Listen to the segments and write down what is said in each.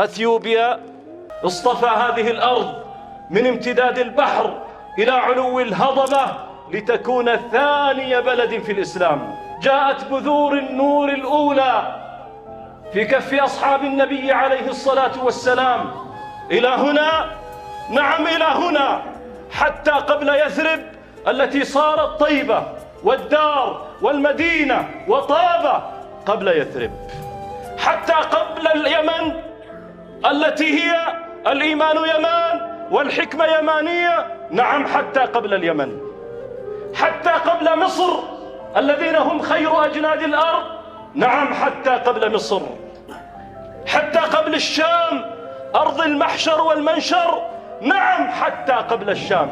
أثيوبيا اصطفى هذه الأرض من امتداد البحر إلى علو الهضبة لتكون ثاني بلد في الإسلام. جاءت بذور النور الأولى في كف أصحاب النبي عليه الصلاة والسلام إلى هنا، نعم إلى هنا، حتى قبل يثرب التي صارت طيبة والدار والمدينة وطابة قبل يثرب، حتى قبل اليمن التي هي الإيمان يمان والحكمة يمانية، نعم حتى قبل اليمن، حتى قبل مصر الذين هم خير أجناد الأرض، نعم حتى قبل مصر، حتى قبل الشام أرض المحشر والمنشر، نعم حتى قبل الشام.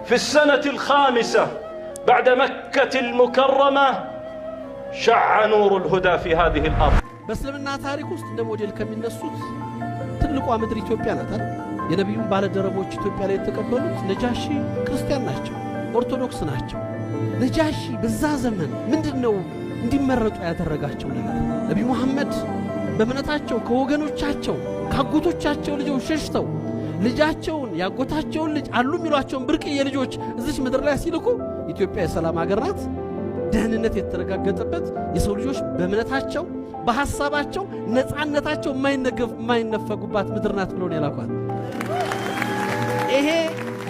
في السنة الخامسة بعد مكة المكرمة شع نور الهدى في هذه الأرض. بس لمنا تاريخ ውስጥ እንደ ሞዴል ከሚነሱት ትልቋ ምድር ኢትዮጵያ ናት አይደል? የነብዩን ባለደረቦች ኢትዮጵያ ላይ የተቀበሉት ነጃሺ ክርስቲያን ናቸው፣ ኦርቶዶክስ ናቸው። ነጃሺ በዛ ዘመን ምንድነው እንዲመረጡ ያደረጋቸው ነገር? ነብዩ መሐመድ በእምነታቸው ከወገኖቻቸው ካጎቶቻቸው ልጆች ሸሽተው ልጃቸውን ያጎታቸውን ልጅ አሉ የሚሏቸውን ብርቅዬ ልጆች እዚች ምድር ላይ ሲልኩ ኢትዮጵያ የሰላም ሀገር ናት፣ ደህንነት የተረጋገጠበት የሰው ልጆች በእምነታቸው በሐሳባቸው ነፃነታቸው የማይነፈጉባት ምድር ናት ብለው ነው ያላኳት። ይሄ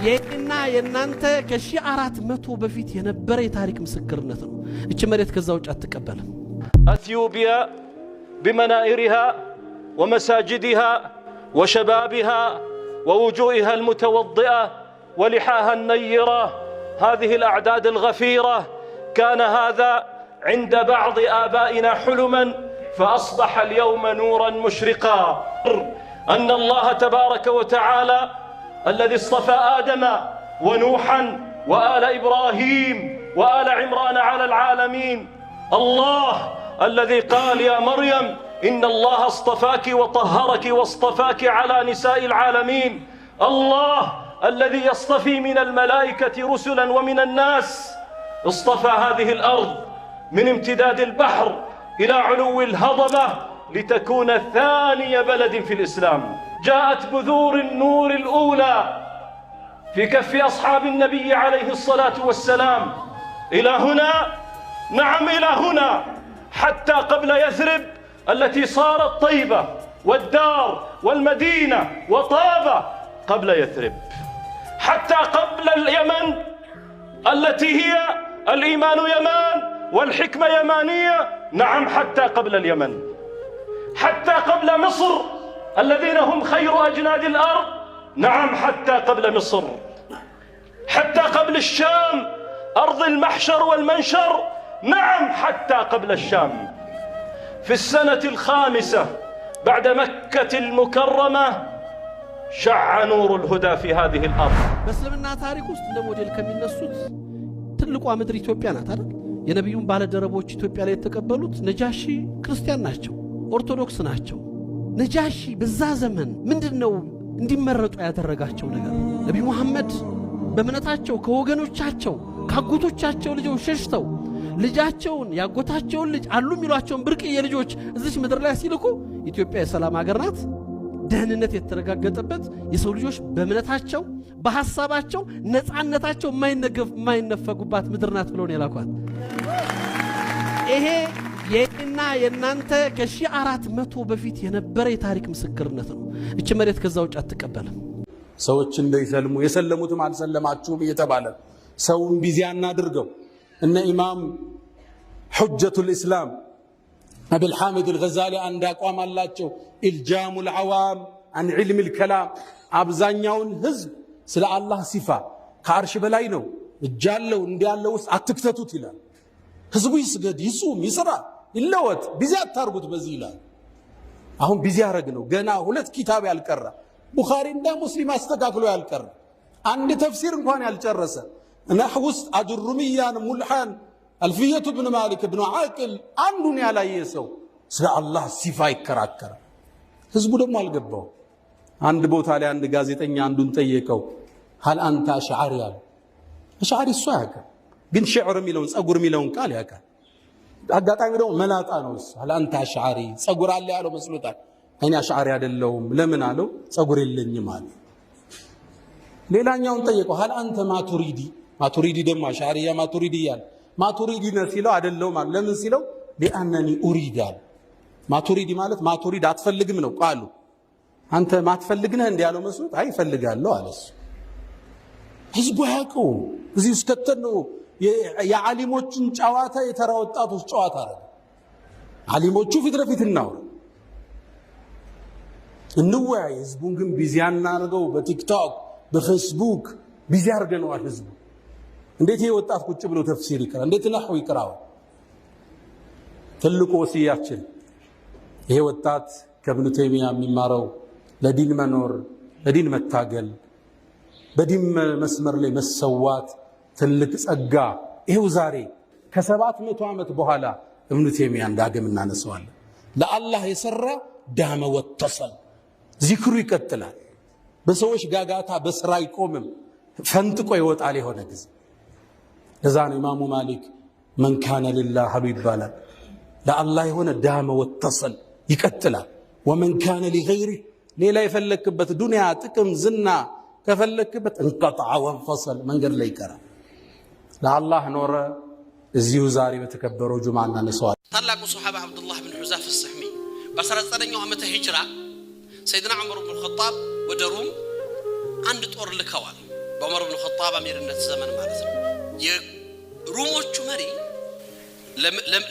የእና የናንተ ከ1400 በፊት የነበረ የታሪክ ምስክርነት ነው። እቺ መሬት ከዛ ውጭ አትቀበልም። أثيوبيا بمنائرها ومساجدها وشبابها ووجوهها المتوضئة ولحاها النيرة، هذه الأعداد الغفيرة، كان هذا عند بعض آبائنا حلما فأصبح اليوم نورا مشرقا. أن الله تبارك وتعالى الذي اصطفى آدم ونوحا وآل إبراهيم وآل عمران على العالمين، الله الذي قال يا مريم إن الله اصطفاك وطهرك واصطفاك على نساء العالمين، الله الذي يصطفي من الملائكة رسلا ومن الناس، اصطفى هذه الأرض من امتداد البحر إلى علو الهضبة لتكون ثاني بلد في الإسلام. جاءت بذور النور الأولى في كف أصحاب النبي عليه الصلاة والسلام إلى هنا، نعم إلى هنا، حتى قبل يثرب التي صارت طيبة والدار والمدينة وطابة قبل يثرب، حتى قبل اليمن التي هي الإيمان يمان والحكمة يمانية، نعم حتى قبل اليمن، حتى قبل مصر الذين هم خير أجناد الأرض، نعم حتى قبل مصر، حتى قبل الشام أرض المحشر والمنشر، نعم حتى قبل الشام. في السنة الخامسة بعد مكة المكرمة شع نور الهدى في هذه الأرض. بس لمنا تاريخ ውስጥ እንደ ሞዴል ከሚነሱት ትልቋ ምድር ኢትዮጵያ ናት አይደል? የነብዩን ባለደረቦች ኢትዮጵያ ላይ የተቀበሉት ነጃሺ ክርስቲያን ናቸው፣ ኦርቶዶክስ ናቸው። ነጃሺ በዛ ዘመን ምንድነው እንዲመረጡ ያደረጋቸው ነገር? ነብዩ መሐመድ በእምነታቸው ከወገኖቻቸው ካጎቶቻቸው ልጆች ሸሽተው ልጃቸውን ያጎታቸውን ልጅ አሉ የሚሏቸውን ብርቅዬ ልጆች እዚች ምድር ላይ ሲልኩ ኢትዮጵያ የሰላም ሀገር ናት፣ ደህንነት የተረጋገጠበት የሰው ልጆች በእምነታቸው በሐሳባቸው ነፃነታቸው የማይነፈጉባት ምድር ናት ብለው ነው ያላኳት። ይሄ የእና የናንተ ከ1400 በፊት የነበረ የታሪክ ምስክርነት ነው። እቺ መሬት ከዛ ውጭ አትቀበልም። ሰዎች እንደይሰልሙ የሰለሙትም አልሰለማችሁም እየተባለ ሰውን ቢዚ አናድርገው። እነ ኢማም ሑጀቱል ኢስላም አብል ሐሚድ አልገዛሊ አንድ አቋም አላቸው። ኢልጃሙል ዐዋም አን ዒልሚል ከላም፣ አብዛኛውን ህዝብ ስለ አላህ ሲፋ ከአርሽ በላይ ነው እጃለው እንዲያለው ውስጥ አትክተቱት ይላል። ህዝቡ ይስገድ፣ ይጹም፣ ይስራ፣ ይለወጥ፣ ቢዚ አታርጉት በዚህ ይላል። አሁን ቢዚ ያረግ ነው። ገና 2 ኪታብ ያልቀራ ቡኻሪ እና ሙስሊም አስተካክሎ ያልቀራ አንድ ተፍሲር እንኳን ያልጨረሰ ነህው ውስጥ አጅሩሚያን ሙልሃን አልፊየቱ ብን ማሊክ ብን ዓቅል አንዱን ያላየ ሰው ስለ አላህ ሲፋ ይከራከረ። ህዝቡ ደግሞ አልገባው። አንድ ቦታ ላይ አንድ ጋዜጠኛ አንዱን ጠየቀው፣ هل انت اشعري ያለ اشعري እሱ ያውቃል፣ ግን ሽዕር የሚለውን ጸጉር የሚለውን ቃል ያውቃል። አጋጣሚ ደግሞ መላጣ ነው እሱ። هل انت اشعري ጸጉር አለ ያለው መስሎታል። እኔ አሽዓሪ አይደለሁም ለምን አለው ጸጉር የለኝም አለ ሌላኛውን ጠየቀው هل انت ማቱሪዲ ደግሞ አሽዓሪያ ማቱሪዲ ያለ ማቱሪዲ ነው ሲለው አይደለም ማለት ለምን ሲለው لانني اريد ማቱሪዲ ማለት ማቱሪድ አትፈልግም ነው ቃሉ አንተ ማትፈልግነህ እንዴ ያለው መስሎት አይ ፈልጋለሁ አለስ ህዝቡ ያቀው እዚህ እስከተነው የዓሊሞችን ጨዋታ የተራ ወጣቶች ጨዋታ አይደል ዓሊሞቹ ፊት ለፊት እንወያይ ህዝቡን ግን ቢዚ ያናርገው በቲክቶክ በፌስቡክ ቢዚ አርገነዋል ህዝቡ እንዴት ይሄ ወጣት ቁጭ ብሎ ተፍሲር ይቀራ እንዴት ነህው ይቀራው ትልቁ ወሲያችን ይሄ ወጣት ከኢብኑ ተይሚያ የሚማረው ለዲን መኖር ለዲን መታገል በዲን መስመር ላይ መሰዋት ትልቅ ጸጋ ይሄው ዛሬ ከ700 ዓመት በኋላ ኢብኑ ተይሚያ እንዳገም እናነሳዋለን ለአላህ የሰራ ዳመ ወተሰል ዚክሩ ይቀጥላል በሰዎች ጋጋታ በስራ አይቆምም ፈንጥቆ ይወጣል የሆነ ጊዜ ለዛ ነው ኢማሙ ማሊክ من كان لله حبيب بالا ለአላህ የሆነ ዳመ ወተሰል ይቀጥላል ومن كان لغيره ሌላ የፈለክበት ዱንያ ጥቅም ዝና ከፈለክበት እንقطع وانفصل መንገድ ላይ ይቀራል ለአላህ ኖረ እዚሁ ዛሬ በተከበረው ጁማዓና ነሰዋል ታላቁ ሱሐባ አብዱላህ ብን ሁዛፍ السحሚ በ19ኛው ዓመተ ሂጅራ ሰይድና ዑመር ብን ኸጣብ ወደ ሩም አንድ ጦር ልከዋል በዑመር ብን ኸጣብ አሚርነት ዘመን ማለት ነው የሩሞቹ መሪ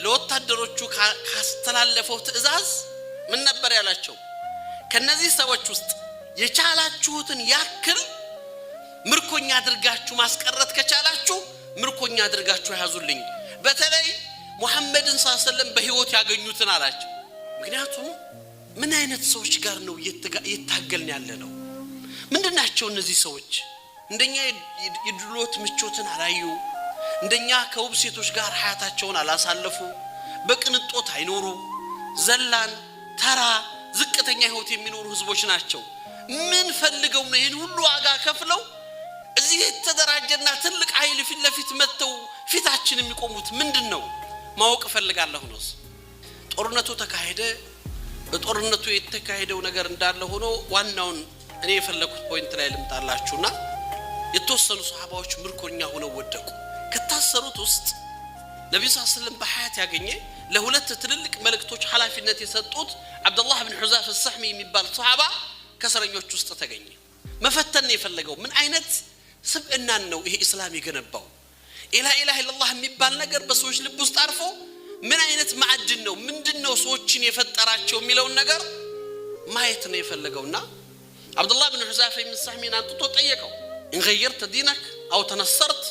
ለወታደሮቹ ካስተላለፈው ትዕዛዝ ምን ነበር ያላቸው ከነዚህ ሰዎች ውስጥ የቻላችሁትን ያክል ምርኮኛ አድርጋችሁ ማስቀረት ከቻላችሁ ምርኮኛ አድርጋችሁ ያዙልኝ በተለይ ሙሐመድን ሰለላሁ ዐለይሂ ወሰለም በህይወት ያገኙትን አላቸው ምክንያቱም ምን አይነት ሰዎች ጋር ነው እየታገልን ያለነው ምንድናቸው እነዚህ ሰዎች እንደኛ የድሎት ምቾትን አላዩ እንደኛ ከውብ ሴቶች ጋር ሐያታቸውን አላሳለፉ በቅንጦት አይኖሩ ዘላን ተራ ዝቅተኛ ህይወት የሚኖሩ ህዝቦች ናቸው ምን ፈልገው ነው ይሄን ሁሉ ዋጋ ከፍለው እዚህ ተደራጀና ትልቅ ኃይል ፊት ለፊት መተው ፊታችን የሚቆሙት ምንድነው ማወቅ ፈልጋለሁ ነው ጦርነቱ ተካሄደ በጦርነቱ የተካሄደው ነገር እንዳለ ሆኖ ዋናውን እኔ የፈለኩት ፖይንት ላይ ልምጣላችሁና የተወሰኑ ሱሐባዎች ምርኮኛ ሆነው ወደቁ ከታሰሩት ውስጥ ነብዩ ሰለላሁ ዐለይሂ ወሰለም በሐያት ያገኘ ለሁለት ትልልቅ መልእክቶች ሐላፊነት የሰጡት አብዱላህ ብን ሁዛፍ السحሚ የሚባል ሱሐባ ከሰረኞች ውስጥ ተገኘ መፈተን የፈለገው ምን አይነት ስብዕናን ነው ይሄ እስላም የገነባው ኢላ ኢላሃ ኢላላህ የሚባል ነገር በሰዎች ልብ ውስጥ አርፎ ምን አይነት ማዕድን ነው ምንድነው ሰዎችን የፈጠራቸው የሚለው ነገር ማየት ነው የፈለገውና አብዱላህ ብን ሁዛፍ السحሚን አንጥቶ ጠየቀው ان غيرت دينك او تنصرت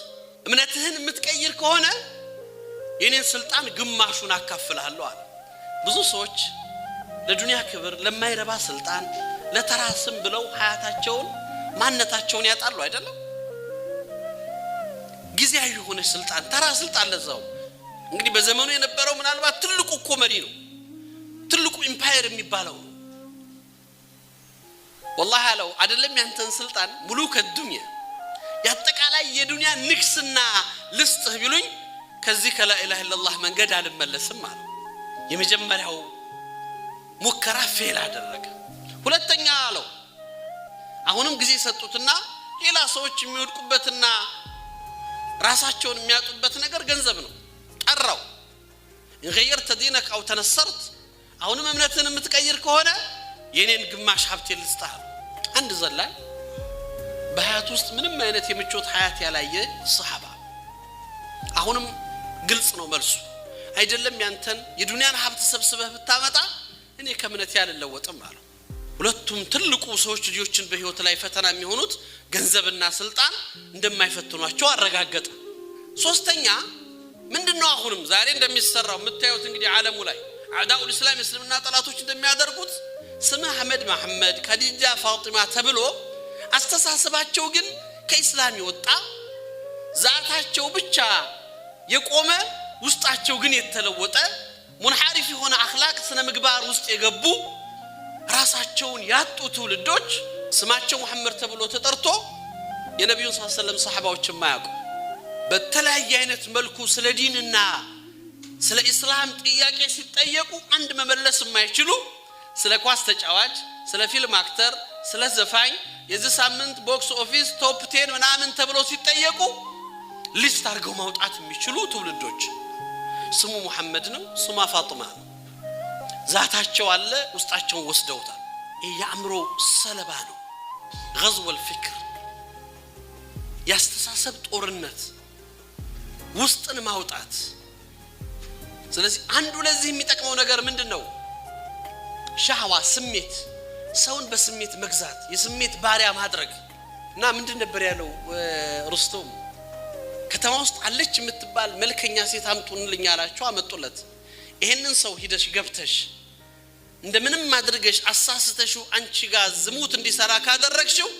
እምነትህን የምትቀይር ከሆነ የኔን ስልጣን ግማሹን አካፍልሃለሁ አለ ብዙ ሰዎች ለዱንያ ክብር ለማይረባ ስልጣን ለተራስም ብለው ሐያታቸውን ማንነታቸውን ያጣሉ አይደለም ጊዜያዊ የሆነ ስልጣን ተራ ስልጣን ለዛው እንግዲህ በዘመኑ የነበረው ምናልባት ትልቁ ኮመሪ ነው ትልቁ ኢምፓየር የሚባለው والله አለው አይደለም ያንተን ስልጣን ሙሉ ከዱንያ ያጠቃላይ የዱንያ ንግስና ልስጥህ ቢሉኝ ከዚህ ከላ ኢላሃ ኢላላህ መንገድ አልመለስም ማለት የመጀመሪያው ሙከራ ፌል አደረገ ሁለተኛ አለው አሁንም ጊዜ ሰጡትና ሌላ ሰዎች የሚወድቁበትና ራሳቸውን የሚያጡበት ነገር ገንዘብ ነው ጠራው ان غيرت دينك او تنصرت አሁንም እምነትን የምትቀይር ከሆነ የኔን ግማሽ ሀብት ልስጥህ አንድ ዘላይ በሐያት ውስጥ ምንም አይነት የምቾት ሐያት ያላየ ሱሐባ አሁንም ግልጽ ነው መልሱ አይደለም ያንተን የዱንያን ሀብት ሰብስበህ ብታመጣ እኔ ከእምነቴ አልለወጥም አለ ሁለቱም ትልቁ ሰዎች ልጆችን በህይወት ላይ ፈተና የሚሆኑት ገንዘብና ስልጣን እንደማይፈትኗቸው አረጋገጠ ሶስተኛ ምንድነው አሁንም ዛሬ እንደሚሰራው የምታዩት እንግዲህ ዓለሙ ላይ አዕዳኡል እስላም እስልምና ጠላቶች እንደሚያደርጉት ስም አህመድ መሐመድ ከዲጃ ፋጢማ ተብሎ አስተሳሰባቸው ግን ከኢስላም ይወጣ ዛታቸው ብቻ የቆመ ውስጣቸው ግን የተለወጠ ሙንሐሪፍ የሆነ አኽላቅ ስነ ምግባር ውስጥ የገቡ ራሳቸውን ያጡ ትውልዶች ስማቸው መሐመድ ተብሎ ተጠርቶ የነብዩ ሰለላሁ ዐለይሂ ወሰለም ሱሐባዎች ማያውቁ በተለያየ አይነት መልኩ ስለ ዲንና ስለ እስላም ጥያቄ ሲጠየቁ አንድ መመለስ የማይችሉ ስለ ኳስ ተጫዋች ስለ ፊልም አክተር ስለ ዘፋኝ የዚህ ሳምንት ቦክስ ኦፊስ ቶፕ 10 ምናምን ተብሎ ሲጠየቁ ሊስት አድርገው ማውጣት የሚችሉ ትውልዶች ስሙ መሐመድ ነው ስሙ ፋጡማ ነው ዛታቸው አለ ውስጣቸውን ወስደውታል የአእምሮ ሰለባ ነው غزو الفكر ያስተሳሰብ ጦርነት ውስጥን ማውጣት ስለዚህ አንዱ ለዚህ የሚጠቅመው ነገር ምንድነው ሻህዋ ስሜት ሰውን በስሜት መግዛት የስሜት ባሪያ ማድረግ እና ምንድን ነበር ያለው ሩስቶም ከተማ ውስጥ አለች የምትባል መልከኛ ሴት አምጡልኝ አላቸው አመጡለት ይሄንን ሰው ሂደሽ ገብተሽ እንደምንም ማድረግሽ አሳስተሽው አንቺ ጋር ዝሙት እንዲሰራ ካደረግሽው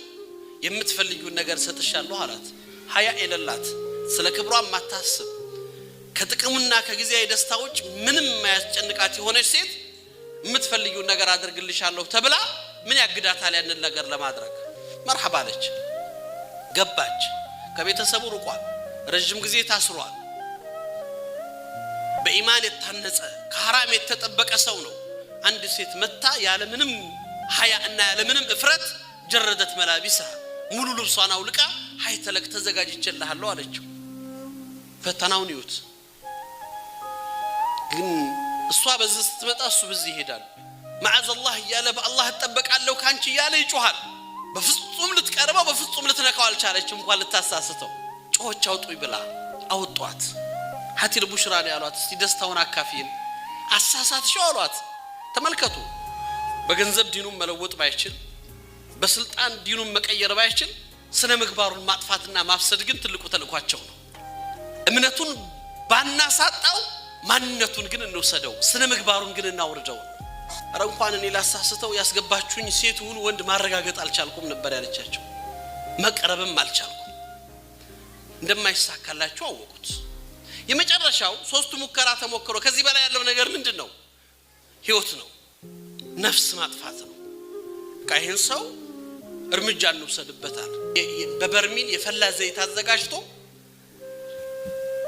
የምትፈልጊው ነገር ሰጥሻለሁ አላት ሀያ የሌላት ስለ ክብሯ ማታስብ ከጥቅሙና ከጊዜያዊ ደስታዎች ምንም ማያስጨንቃት የሆነች ሴት የምትፈልጊው ነገር አድርግልሻለሁ ተብላ ምን ያግዳታል ያንን ነገር ለማድረግ መርሐባ አለች ገባች ከቤተሰቡ ርቋል ረጅም ጊዜ ታስሯል በኢማን የታነጸ ከሐራም የተጠበቀ ሰው ነው አንድ ሴት መታ ያለ ምንም ሀያ እና ያለ ምንም እፍረት ጀረደት መላቢሳ ሙሉ ልብሷን አውልቃ ሀይተለክ ተዘጋጅቼልሃለሁ አለችው ፈተናውን ይውት ግን እሷ በዚህ ስትመጣ እሱ በዚህ ይሄዳል معاذ الله እያለ በአላህ ተጠበቃለሁ ካንቺ እያለ ይጮሃል በፍጹም ልትቀርበው በፍጹም ልትነካው አልቻለችም እንኳን ልታሳስተው ጮች አውጡኝ ብላ አውጧት ሀቲል ቡሽራን ያሏት እስቲ ደስታውን አካፊን አሳሳትሽው አሏት ተመልከቱ በገንዘብ ዲኑን መለወጥ ባይችል በስልጣን ዲኑን መቀየር ባይችል ስነ ምግባሩን ማጥፋትና ማፍሰድ ግን ትልቁ ተልኳቸው ነው እምነቱን ባናሳጣው ማንነቱን ግን እንወሰደው ስነ ምግባሩን ግን እናውርደው አረ እንኳን እኔ ላሳስተው ያስገባችሁኝ ሴቱን ወንድ ማረጋገጥ አልቻልኩም ነበር ያለቻቸው መቀረብም አልቻልኩም እንደማይሳካላችሁ አወቁት የመጨረሻው ሶስቱ ሙከራ ተሞክሮ ከዚህ በላይ ያለው ነገር ምንድነው ህይወት ነው ነፍስ ማጥፋት ነው ካይን ሰው እርምጃ እንወሰድበታል በበርሚል የፈላ ዘይት አዘጋጅቶ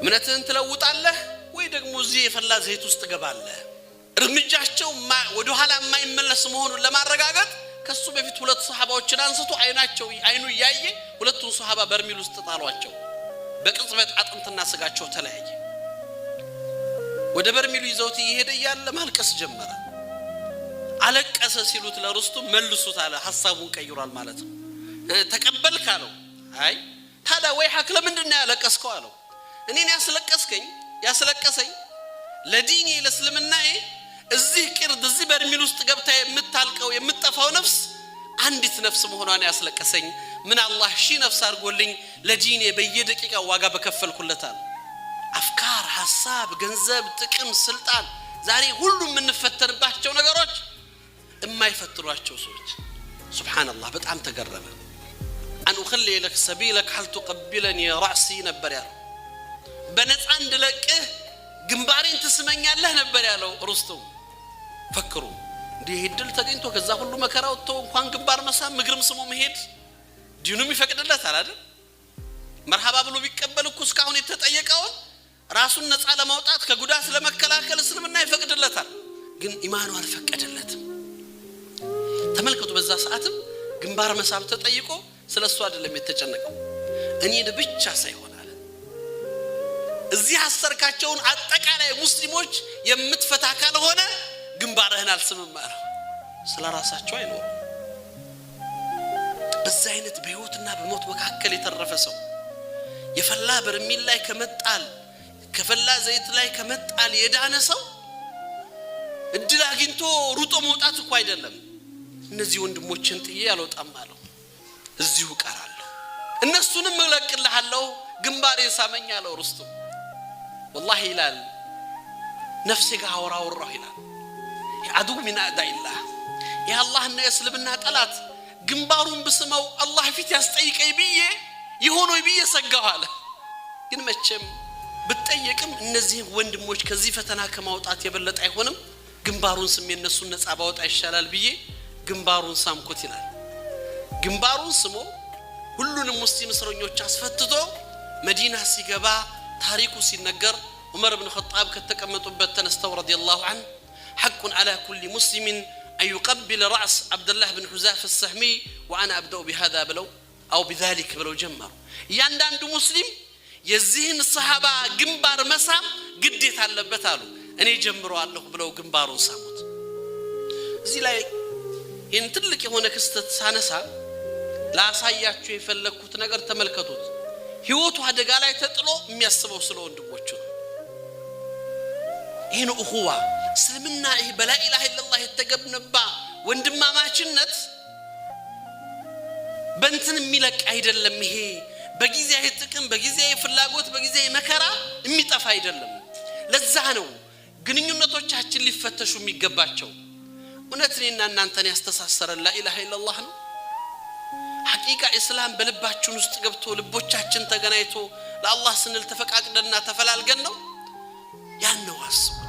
ምንተን ትለውጣለህ ወይ ደግሞ እዚህ የፈላ ዘይት ውስጥ ገባለህ እርምጃቸው ወደ ኋላ የማይመለስ መሆኑን ለማረጋገጥ ከሱ በፊት ሁለት ሱሐባዎችን አንስቶ አይኑ ያየ ሁለቱን ሱሐባ በርሚል ውስጥ ጣሏቸው በቅጽበት አጥንትና ስጋቸው ተለያየ ወደ በርሚሉ ይዘውት ይሄደ ያለ ማልቀስ ጀመረ አለቀሰ ሲሉት ለሩስቱ መልሱት አለ ሐሳቡን ቀይሯል ማለት ነው ተቀበልካ ነው አይ ታዲያ ወይ ሐክ ለምንድን ነው ያለቀስከው አለው እኔን ያስለቀሰኝ ለዲኒ ለእስልምናዬ እዚህ ቅርድ እዚህ በርሚል ውስጥ ገብታ የምታልቀው የምትጠፋው ነፍስ አንዲት ነፍስ መሆኗን ያስለቀሰኝ ምን አላህ ሺ ነፍስ አድርጎልኝ ለዲኒ በየደቂቃው ዋጋ በከፈልኩለታል አፍካር ሐሳብ ገንዘብ ጥቅም ስልጣን ዛሬ ሁሉም እንፈተንባቸው ነገሮች የማይፈትሯቸው ሰዎች ሱብሃንአላህ በጣም ተገረመ አን اخلي لك سبيلك هل تقبلني راسي ነበር ያለው በነፃ እንድለቅህ ግንባሬን ትስመኛለህ ነበር ያለው ሩስቱም ፈክሩ እንዲህ እድል ተገኝቶ ከዛ ሁሉ መከራ ወጥቶ እንኳን ግንባር መሳም ምግርም ስሙ መሄድ ዲኑም ይፈቅድለታል አይደል መርሐባ ብሎ ቢቀበል እኮ እስካሁን የተጠየቀው ራሱን ነፃ ለማውጣት ከጉዳት ለመከላከል እስልምና ይፈቅድለታል ግን ኢማኑ አልፈቀደለትም ተመልከቱ በዛ ሰዓትም ግንባር መሳብ ተጠይቆ ስለሱ አይደለም የተጨነቀው እኔ ብቻ ሳይሆን አለ እዚህ አሰርካቸውን አጠቃላይ ሙስሊሞች የምትፈታ ካልሆነ ግንባርህን አልስምም ማለት ስለራሳቸው አይኖር በዛ አይነት በህይወትና በሞት መካከል የተረፈ ሰው የፈላ በርሚል ላይ ከመጣል ከፈላ ዘይት ላይ ከመጣል የዳነ ሰው እድል አግኝቶ ሩጦ መውጣት እኮ አይደለም እነዚህ ወንድሞችን ጥዬ ያልወጣም አለው እዚሁ ቀራለሁ እነሱንም እለቅልሃለሁ ግንባሬን ሳመኝ አለው ሩስቱ والله ይላል ነፍሴ ጋር አወራው ይላል ያዱ من اعداء الله ያ አላህና የእስልምና ጠላት ግንባሩን በስመው አላህ ፊት ያስጠይቀኝ ብዬ ይሆነው ብዬ ሰጋው አለ ግን መቼም ብትጠየቅም እነዚህ ወንድሞች ከዚህ ፈተና ከማውጣት የበለጠ አይሆንም ግንባሩን ስም የነሱን ነፃ ባወጣ ይሻላል ብዬ ግንባሩን ሳምኩት ይላል ግንባሩን ስሞ ሁሉንም ሙስሊም እስረኞች አስፈትቶ መዲና ሲገባ ታሪኩ ሲነገር ዑመር ኢብኑ ኸጣብ ከተቀመጡበት ተነስተው ረዲየላሁ ዐንሁ حق على كل مسلم أن يقبل رأس عبد الله بن حذافة السهمي وأنا أبدأ بهذا بلو أو بذلك بلو جمر يانداندو مسلم يزين الصحابة جنبار مسام قديت على بتالو أنا جمروا الله بلو جنبارون ساموت زي لا ينتلك هنا كستة سانسا لا سايات شيء فلكوت نجار تملكتوت هيوتو هذا قال يتطلو ميسبو سلون دبوچو هنا أخوة سلمنا إيه بلا إله إلا الله يتقبنبا وندما ماچنت بنتن ميلك አይደለም ይሄ በጊዜያዊ ጥቅም በጊዜያዊ ፍላጎት በጊዜያዊ መከራ የሚጠፋ አይደለም ለዛ ነው ግንኙነቶቻችን ሊፈተሹ የሚገባቸው እውነትኔና እናንተን ያስተሳሰረ ላ ኢላሃ ኢላላህ ነው ሐቂቃ እስላም በልባችን ውስጥ ገብቶ ልቦቻችን ተገናኝቶ ለአላህ ስንል ተፈቃቅደና ተፈላልገን ነው ያን ነው አስቡ